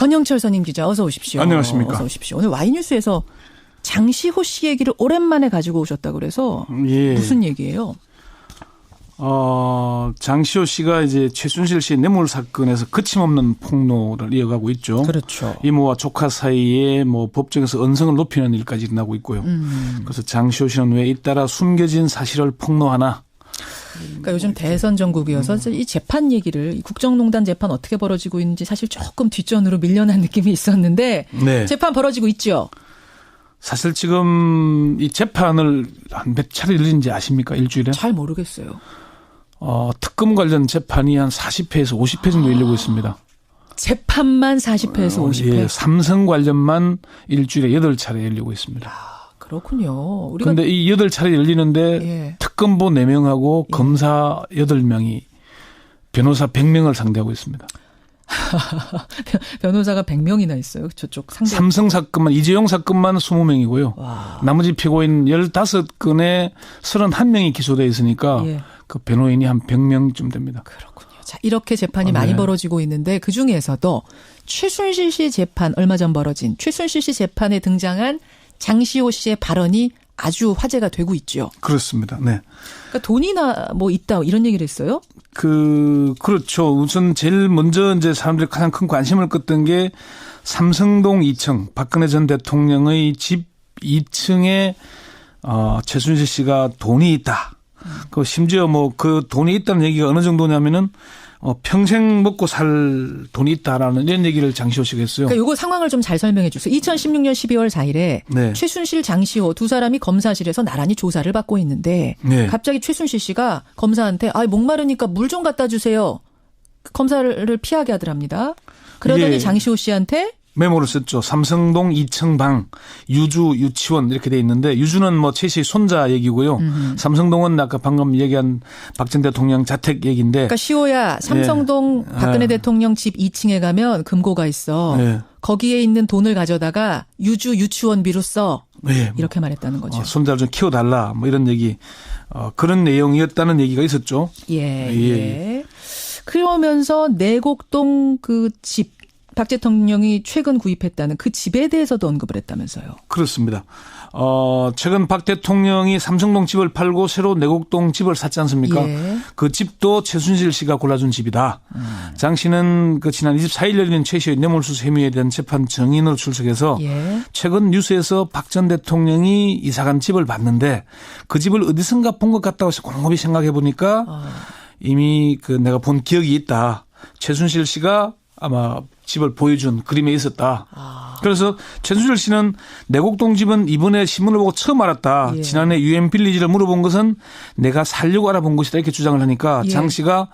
권영철 선임 기자 어서 오십시오. 안녕하십니까. 어서 오십시오. 오늘 Y뉴스에서 장시호 씨 얘기를 오랜만에 가지고 오셨다고 그래서 예. 무슨 얘기예요? 장시호 씨가 이제 최순실 씨의 뇌물 사건에서 거침없는 폭로를 이어가고 있죠. 그렇죠. 이모와 조카 사이에 뭐 법정에서 언성을 높이는 일까지 일어나고 있고요. 그래서 장시호 씨는 왜 잇따라 숨겨진 사실을 폭로하나? 그러니까 요즘 대선 전국이어서 이 재판 얘기를 이 국정농단 재판 어떻게 벌어지고 있는지 사실 조금 뒷전으로 밀려난 느낌이 있었는데 네. 재판 벌어지고 있죠. 사실 지금 이 재판을 한 몇 차례 열리는지 아십니까? 일주일에? 잘 모르겠어요. 특검 관련 재판이 한 40회에서 50회 정도 열리고 있습니다. 재판만 40회에서 50회? 예, 삼성 관련만 일주일에 8차례 열리고 있습니다. 그렇군요. 그런데 이 8차례 열리는데 예. 특검보 4명하고 검사 8명이 변호사 100명을 상대하고 있습니다. 변호사가 100명이나 있어요. 저쪽 상대. 삼성 사건만 이재용 사건만 20명이고요. 와. 나머지 피고인 15건에 31명이 기소되어 있으니까 예. 그 변호인이 한 100명쯤 됩니다. 그렇군요. 자, 이렇게 재판이 많이 네. 벌어지고 있는데 그중에서도 최순실 씨 재판 얼마 전 벌어진 최순실 씨 재판에 등장한 장시호 씨의 발언이 아주 화제가 되고 있죠. 그렇습니다. 네. 그러니까 돈이나 뭐 있다 이런 얘기를 했어요? 그렇죠. 우선 제일 먼저 이제 사람들이 가장 큰 관심을 끄던 게 삼성동 2층 박근혜 전 대통령의 집 2층에 최순실 씨가 돈이 있다. 그 심지어 뭐 그 돈이 있다는 얘기가 어느 정도냐면은 평생 먹고 살 돈이 있다라는 이런 얘기를 장시호 씨가 했어요. 그러니까 이거 상황을 좀 잘 설명해 주세요. 2016년 12월 4일에 네. 최순실, 장시호 두 사람이 검사실에서 나란히 조사를 받고 있는데 네. 갑자기 최순실 씨가 검사한테 목마르니까 물 좀 갖다 주세요. 검사를 피하게 하더랍니다. 그러더니 예. 장시호 씨한테 메모를 썼죠. 삼성동 2층 방 유주 유치원 이렇게 돼 있는데 유주는 뭐 최 씨의 손자 얘기고요. 삼성동은 아까 방금 얘기한 박 전 대통령 자택 얘기인데. 그러니까 시호야 삼성동 예. 박근혜 대통령 집 2층에 가면 금고가 있어. 예. 거기에 있는 돈을 가져다가 유주 유치원비로 써. 예. 이렇게 말했다는 거죠. 손자를 좀 키워달라 뭐 이런 얘기 그런 내용이었다는 얘기가 있었죠. 예. 그러면서 내곡동 그 집 박 대통령이 최근 구입했다는 그 집에 대해서도 언급을 했다면서요. 그렇습니다. 최근 박 대통령이 삼성동 집을 팔고 새로 내곡동 집을 샀지 않습니까? 예. 그 집도 최순실 씨가 골라준 집이다. 장 씨는 그 지난 24일 열린 최 씨의 뇌물수수 혐의에 대한 재판 증인으로 출석해서 예. 최근 뉴스에서 박 전 대통령이 이사간 집을 봤는데 그 집을 어디선가 본 것 같다고 해서 곰곰이 생각해 보니까 이미 그 내가 본 기억이 있다. 최순실 씨가 아마 집을 보여준 그림에 있었다. 그래서 최순실 씨는 내곡동 집은 이번에 신문을 보고 처음 알았다. 예. 지난해 유엔 빌리지를 물어본 것은 내가 살려고 알아본 것이다. 이렇게 주장을 하니까 예. 장 씨가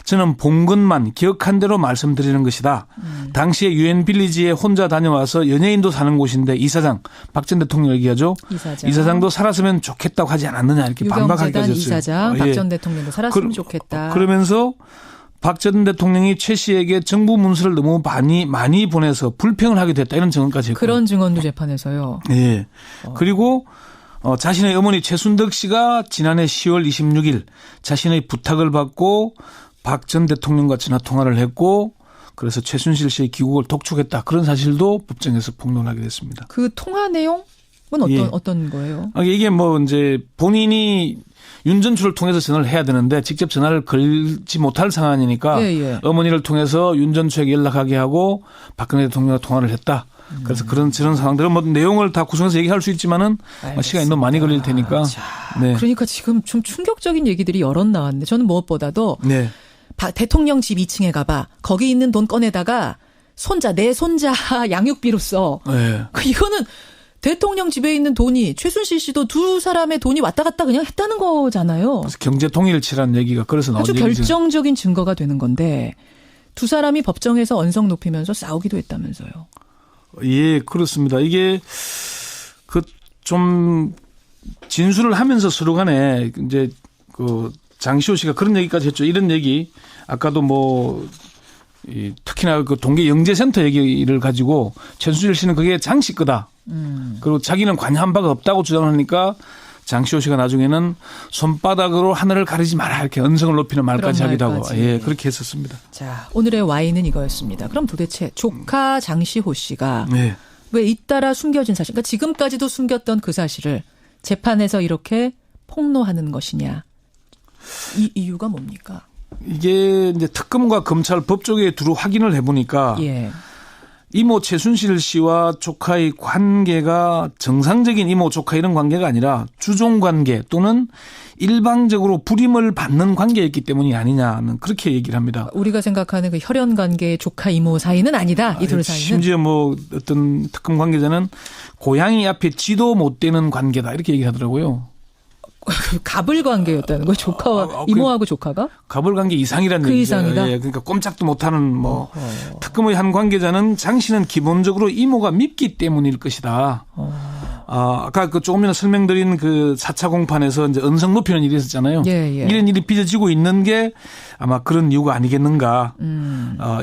저는 본 것만 기억한 대로 말씀드리는 것이다. 당시에 유엔 빌리지에 혼자 다녀와서 연예인도 사는 곳인데 이사장 박 전 대통령 얘기하죠. 이사장도 살았으면 좋겠다고 하지 않았느냐 이렇게 반박하기까지 유경재단 했어요. 이사장 박 전 대통령도 살았으면 좋겠다. 그러면서 박 전 대통령이 최 씨에게 정부 문서를 너무 많이 보내서 불평을 하게 됐다 이런 증언까지 했고. 그런 증언도 재판에서요. 예. 그리고 자신의 어머니 최순덕 씨가 지난해 10월 26일 자신의 부탁을 받고 박 전 대통령과 전화 통화를 했고 그래서 최순실 씨의 귀국을 독촉했다. 그런 사실도 법정에서 폭로하게 됐습니다. 그 통화 내용은 어떤 거예요? 이게 뭐 이제 본인이 윤전추를 통해서 전화를 해야 되는데 직접 전화를 걸지 못할 상황이니까 어머니를 통해서 윤전추에게 연락하게 하고 박근혜 대통령과 통화를 했다. 그래서 그런 상황들은 뭐 내용을 다 구성해서 얘기할 수 있지만은 시간이 너무 많이 걸릴 테니까. 네. 그러니까 지금 좀 충격적인 얘기들이 여럿 나왔는데 저는 무엇보다도 네. 대통령 집 2층에 가봐. 거기 있는 돈 꺼내다가 내 손자 양육비로 써. 네. 이거는 대통령 집에 있는 돈이 최순실 씨도 두 사람의 돈이 왔다 갔다 그냥 했다는 거잖아요. 그래서 경제 통일치라는 얘기가 그래서 나온 아주 얘기죠. 결정적인 증거가 되는 건데 두 사람이 법정에서 언성 높이면서 싸우기도 했다면서요. 예, 그렇습니다. 이게 좀 진술을 하면서 서로 간에 이제 장시호 씨가 그런 얘기까지 했죠. 이런 얘기 아까도 특히나 그 동계 영재센터 얘기를 가지고 최순실 씨는 그게 장씨 거다. 그리고 자기는 관여한 바가 없다고 주장하니까 장시호 씨가 나중에는 손바닥으로 하늘을 가리지 마라 이렇게 언성을 높이는 말까지 그런 하기도 하고 말까지. 예, 그렇게 했었습니다. 자, 오늘의 와인은 이거였습니다. 그럼 도대체 조카 장시호 씨가 네. 왜 잇따라 숨겨진 사실, 그러니까 지금까지도 숨겼던 그 사실을 재판에서 이렇게 폭로하는 것이냐. 이 이유가 뭡니까? 이게 이제 특검과 검찰 법조계에 두루 확인을 해보니까 예. 이모 최순실 씨와 조카의 관계가 정상적인 이모 조카 이런 관계가 아니라 주종 관계 또는 일방적으로 불임을 받는 관계였기 때문이 아니냐는 그렇게 얘기를 합니다. 우리가 생각하는 그 혈연 관계의 조카 이모 사이는 아니다. 이 둘 사이는. 심지어 뭐 어떤 특검 관계자는 고양이 앞에 쥐도 못 대는 관계다 이렇게 얘기하더라고요. 갑을 관계였다는 거 조카와 이모하고 조카가? 갑을 관계 이상이라는 그 얘기죠. 이상이다? 예, 그러니까 꼼짝도 못하는 뭐 특검의 한 관계자는 장 씨는 기본적으로 이모가 밉기 때문일 것이다. 아까 그 조금 전에 설명드린 그 4차 공판에서 이제 언성 높이는 일이 있었잖아요. 예, 예. 이런 일이 빚어지고 있는 게 아마 그런 이유가 아니겠는가.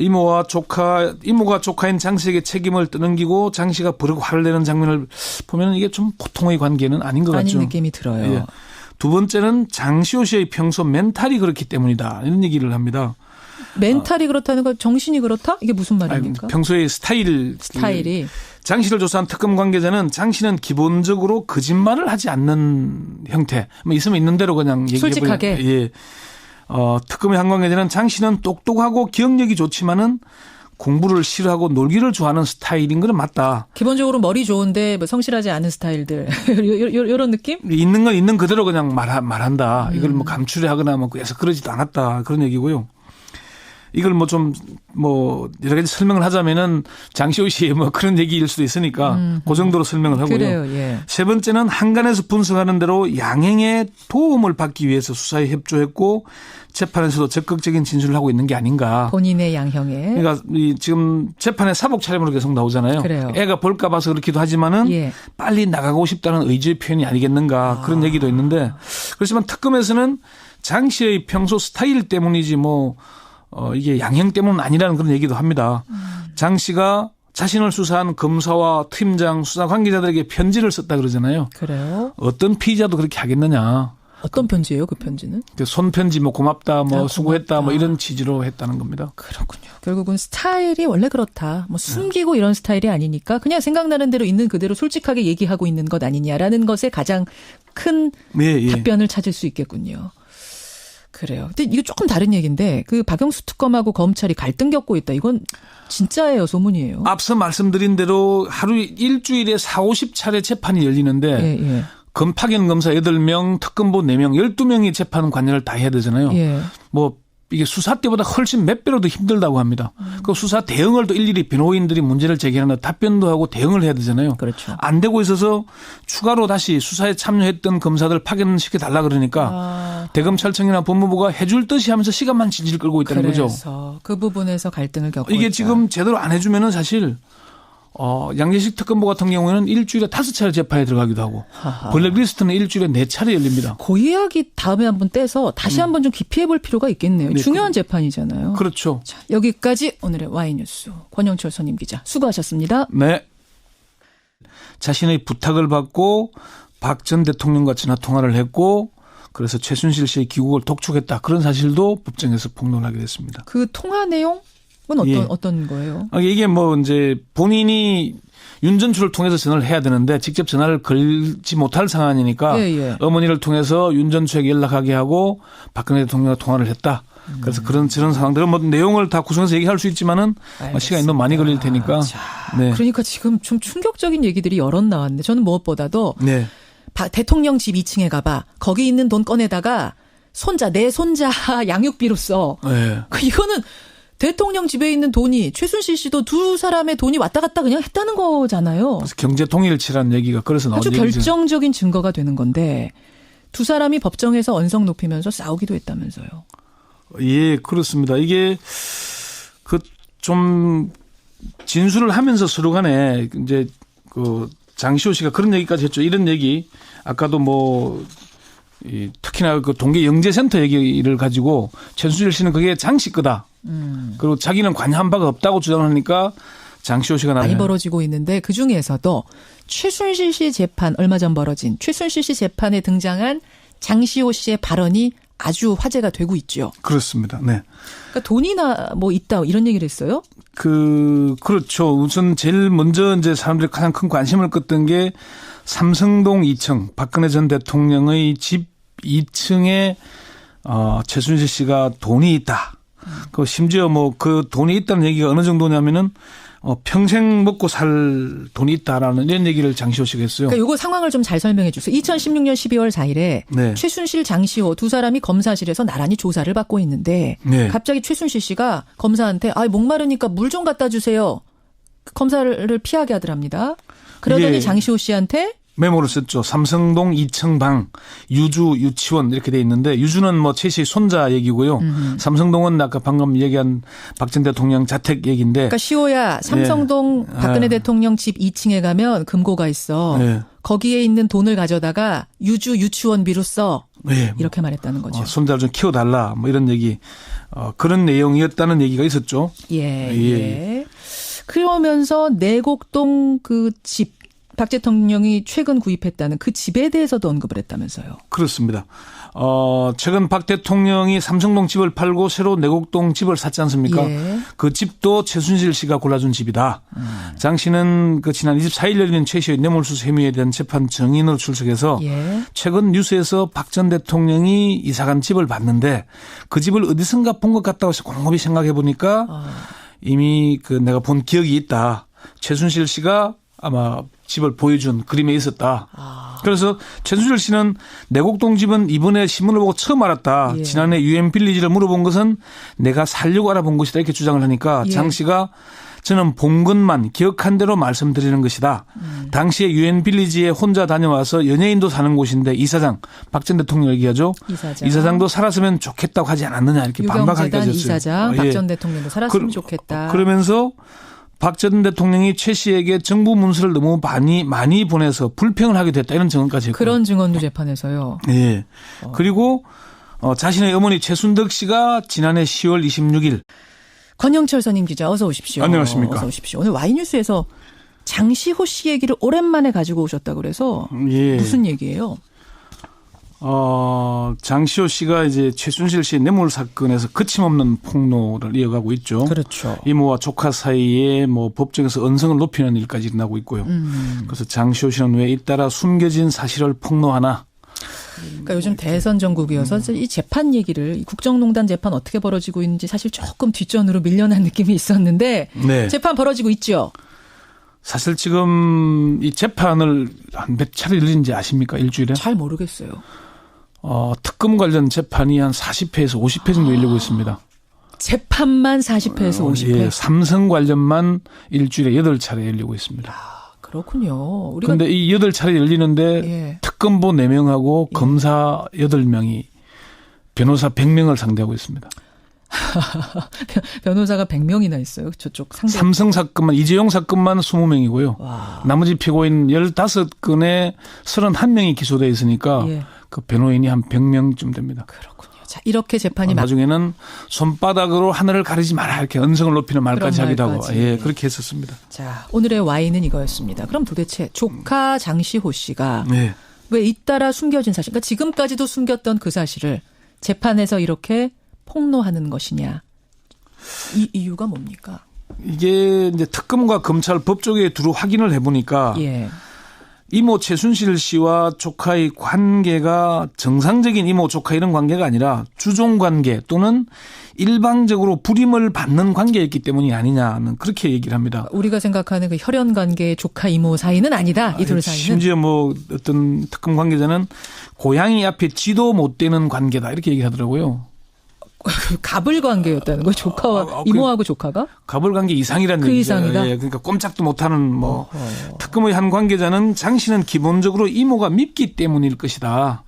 이모가 조카인 장 씨에게 책임을 떠넘기고 장 씨가 버르고 화를 내는 장면을 보면 이게 좀 보통의 관계는 아닌 것 같죠. 아닌 느낌이 들어요. 예. 두 번째는 장시호 씨의 평소 멘탈이 그렇기 때문이다. 이런 얘기를 합니다. 멘탈이 그렇다는 건 정신이 그렇다? 이게 무슨 말입니까? 평소의 스타일이. 장 씨를 조사한 특검 관계자는 장 씨는 기본적으로 거짓말을 하지 않는 형태. 뭐 있으면 있는 대로 그냥 얘기해 솔직하게. 예. 특검의 한 관계자는 장 씨는 똑똑하고 기억력이 좋지만은 공부를 싫어하고 놀기를 좋아하는 스타일인 건 맞다. 기본적으로 머리 좋은데 뭐 성실하지 않은 스타일들. 이런 느낌? 있는 건 있는 그대로 그냥 말한다. 이걸 뭐 감추려하거나 뭐 해서 그러지도 않았다. 그런 얘기고요. 이걸 뭐 좀 여러 가지 설명을 하자면은 장시호 씨의 뭐 그런 얘기일 수도 있으니까 그 정도로 설명을 하고요. 그래요. 예. 세 번째는 한간에서 분석하는 대로 양행의 도움을 받기 위해서 수사에 협조했고 재판에서도 적극적인 진술을 하고 있는 게 아닌가. 본인의 양형에. 그러니까 지금 재판에 사복 차림으로 계속 나오잖아요. 그래요. 애가 볼까 봐서 그렇기도 하지만은 예. 빨리 나가고 싶다는 의지의 표현이 아니겠는가 그런 얘기도 있는데 그렇지만 특검에서는 장 씨의 평소 스타일 때문이지 이게 양형 때문은 아니라는 그런 얘기도 합니다. 장 씨가 자신을 수사한 검사와 팀장, 수사 관계자들에게 편지를 썼다 그러잖아요. 그래요? 어떤 피의자도 그렇게 하겠느냐. 어떤 편지예요, 그 편지는? 손편지 고맙다, 수고했다, 고맙다. 이런 취지로 했다는 겁니다. 그렇군요. 결국은 스타일이 원래 그렇다. 숨기고 이런 스타일이 아니니까 그냥 생각나는 대로 있는 그대로 솔직하게 얘기하고 있는 것 아니냐라는 것에 가장 큰 답변을 찾을 수 있겠군요. 그래요. 근데 이거 조금 다른 얘기인데 그 박영수 특검하고 검찰이 갈등 겪고 있다. 이건 진짜예요, 소문이에요? 앞서 말씀드린 대로 하루 일주일에 40-50차례 재판이 열리는데 예. 파견 검사 8명, 특검보 4명, 12명이 재판 관여를 다 해야 되잖아요. 예. 이게 수사 때보다 훨씬 몇 배로 더 힘들다고 합니다. 그 수사 대응을 또 일일이 변호인들이 문제를 제기하는 답변도 하고 대응을 해야 되잖아요. 그렇죠. 안 되고 있어서 추가로 다시 수사에 참여했던 검사들 파견시켜 달라 그러니까 대검찰청이나 법무부가 해줄 듯이 하면서 시간만 질질 끌고 있다는 거죠. 그래서 그 부분에서 갈등을 겪고 이게 있다. 지금 제대로 안 해주면은 사실 양재식 특검보 같은 경우에는 일주일에 5차례 재판에 들어가기도 하고 블랙리스트는 일주일에 4차례 열립니다. 그 이야기 다음에 한번 떼서 다시 한번 좀 깊이 해볼 필요가 있겠네요. 네, 중요한 재판이잖아요. 그렇죠. 자, 여기까지 오늘의 와이뉴스 권영철 선임 기자 수고하셨습니다. 네. 자신의 부탁을 받고 박 전 대통령과 전화 통화를 했고 그래서 최순실 씨의 귀국을 독촉했다. 그런 사실도 법정에서 폭로하게 됐습니다. 그 통화 내용? 어떤 거예요? 이게 이제 본인이 윤전추를 통해서 전화를 해야 되는데 직접 전화를 걸지 못할 상황이니까 어머니를 통해서 윤전추에게 연락하게 하고 박근혜 대통령과 통화를 했다. 그래서 그런 상황들은 내용을 다 구성해서 얘기할 수 있지만은 시간이 너무 많이 걸릴 테니까. 자, 그러니까 지금 좀 충격적인 얘기들이 여럿 나왔는데 저는 무엇보다도 대통령 집 2층에 가봐. 거기 있는 돈 꺼내다가 내 손자 양육비로 써. 이거는 대통령 집에 있는 돈이 최순실 씨도 두 사람의 돈이 왔다 갔다 그냥 했다는 거잖아요. 그래서 경제 통일치라는 얘기가 그래서 나온 아주 얘기죠. 결정적인 증거가 되는 건데 두 사람이 법정에서 언성 높이면서 싸우기도 했다면서요. 예, 그렇습니다. 이게 좀 진술을 하면서 서로 간에 이제 장시호 씨가 그런 얘기까지 했죠. 이런 얘기 아까도 특히나 그 동계 영재센터 얘기를 가지고 최순실 씨는 그게 장 씨 거다. 그리고 자기는 관여한 바가 없다고 주장하니까 장시호 씨가 많이 벌어지고 있는데 그중에서도 최순실 씨 재판 얼마 전 벌어진 최순실 씨 재판에 등장한 장시호 씨의 발언이 아주 화제가 되고 있죠. 그렇습니다. 네. 그러니까 돈이나 뭐 있다 이런 얘기를 했어요? 그렇죠. 우선 제일 먼저 이제 사람들이 가장 큰 관심을 끄던 게 삼성동 2층 박근혜 전 대통령의 집 2층에 최순실 씨가 돈이 있다. 그 심지어 뭐 그 돈이 있다는 얘기가 어느 정도냐면은 평생 먹고 살 돈이 있다라는 이런 얘기를 장시호 씨가 했어요. 그러니까 이거 상황을 좀 잘 설명해 주세요. 2016년 12월 4일에 네. 최순실, 장시호 두 사람이 검사실에서 나란히 조사를 받고 있는데 네. 갑자기 최순실 씨가 검사한테 목마르니까 물 좀 갖다 주세요. 검사를 피하게 하더랍니다. 그러더니 장시호 씨한테 메모를 썼죠. 삼성동 2층 방 유주 유치원 이렇게 돼 있는데 유주는 뭐 최 씨의 손자 얘기고요. 삼성동은 아까 방금 얘기한 박 전 대통령 자택 얘기인데. 그러니까 시호야 삼성동 박근혜 대통령 집 2층에 가면 금고가 있어. 거기에 있는 돈을 가져다가 유주 유치원비로 써. 이렇게 말했다는 거죠. 손자를 좀 키워달라 뭐 이런 얘기. 그런 내용이었다는 얘기가 있었죠. 예. 그러면서 내곡동 그 집. 박 대통령이 최근 구입했다는 그 집에 대해서도 언급을 했다면서요. 그렇습니다. 최근 박 대통령이 삼성동 집을 팔고 새로 내곡동 집을 샀지 않습니까? 그 집도 최순실 씨가 골라준 집이다. 장 씨는 그 지난 24일 열린 최 씨의 뇌물수수 혐의에 대한 재판 증인으로 출석해서 최근 뉴스에서 박 전 대통령이 이사간 집을 봤는데 그 집을 어디선가 본 것 같다고 해서 곰곰이 생각해 보니까 이미 그 내가 본 기억이 있다. 최순실 씨가 아마 집을 보여준 그림에 있었다. 그래서 최순실 씨는 내곡동 집은 이번에 신문을 보고 처음 알았다. 지난해 유엔 빌리지를 물어본 것은 내가 살려고 알아본 것이다. 이렇게 주장을 하니까 장 씨가 저는 본 것만 기억한 대로 말씀드리는 것이다. 당시에 유엔 빌리지에 혼자 다녀와서 연예인도 사는 곳인데 이사장 박 전 대통령 얘기하죠. 이사장도 살았으면 좋겠다고 하지 않았느냐 이렇게 반박하기까지 했어요. 이사장 박 전 대통령도 살았으면 좋겠다. 그러면서 박 전 대통령이 최 씨에게 정부 문서를 너무 많이 보내서 불평을 하게 됐다 이런 증언까지 했고. 그런 증언도 재판에서요. 네. 그리고 자신의 어머니 최순덕 씨가 지난해 10월 26일. 권영철 선임 기자 어서 오십시오. 안녕하십니까. 어서 오십시오. 오늘 와이뉴스에서 장시호 씨 얘기를 오랜만에 가지고 오셨다고 그래서 무슨 얘기예요? 장시호 씨가 이제 최순실 씨의 뇌물 사건에서 거침없는 폭로를 이어가고 있죠. 그렇죠. 이모와 조카 사이에 뭐 법정에서 언성을 높이는 일까지 일어나고 있고요. 그래서 장시호 씨는 왜 잇따라 숨겨진 사실을 폭로하나? 그러니까 요즘 대선 전국이어서 이 재판 얘기를 이 국정농단 재판 어떻게 벌어지고 있는지 사실 조금 뒷전으로 밀려난 느낌이 있었는데 재판 벌어지고 있죠. 사실 지금 이 재판을 한 몇 차례 열린지 아십니까? 일주일에? 잘 모르겠어요. 특검 관련 재판이 한 40회에서 50회 정도 열리고 있습니다. 재판만 40회에서 50회? 삼성 관련만 일주일에 8차례 열리고 있습니다. 그렇군요. 그런데 이 8차례 열리는데 특검보 4명하고 검사 8명이 변호사 100명을 상대하고 있습니다. 변호사가 100명이나 있어요. 저쪽 상대. 삼성 사건만 이재용 사건만 20명이고요. 나머지 피고인 15건에 31명이 기소되어 있으니까 그 변호인이 한 100명쯤 됩니다. 그렇군요. 자, 이렇게 재판이 나중에는 손바닥으로 하늘을 가리지 마라 이렇게 언성을 높이는 말까지 하기도 하고 그렇게 했었습니다. 자, 오늘의 와인은 이거였습니다. 그럼 도대체 조카 장시호 씨가 왜 잇따라 숨겨진 사실, 그러니까 지금까지도 숨겼던 그 사실을 재판에서 이렇게 폭로하는 것이냐. 이 이유가 뭡니까? 이게 이제 특검과 검찰 법조계에 두루 확인을 해보니까 이모 최순실 씨와 조카의 관계가 정상적인 이모 조카 이런 관계가 아니라 주종 관계 또는 일방적으로 불임을 받는 관계였기 때문이 아니냐는 그렇게 얘기를 합니다. 우리가 생각하는 그 혈연 관계 조카 이모 사이는 아니다. 이 둘 사이는. 심지어 뭐 어떤 특검 관계자는 고양이 앞에 쥐도 못 대는 관계다 이렇게 얘기하더라고요. 갑을 관계였다는 거예요. 조카와 이모하고 조카가? 갑을 관계 이상이라는 그 얘기죠. 이상이다. 그러니까 꼼짝도 못하는 뭐 특검의 한 관계자는 장 씨는 기본적으로 이모가 밉기 때문일 것이다.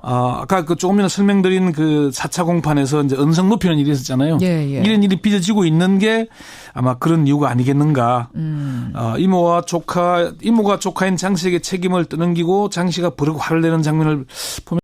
아까 그 조금 전에 설명드린 그 4차 공판에서 이제 언성 높이는 일이 있었잖아요. 이런 일이 빚어지고 있는 게 아마 그런 이유가 아니겠는가. 이모가 조카인 장 씨에게 책임을 떠넘기고 장 씨가 버럭 화를 내는 장면을 보면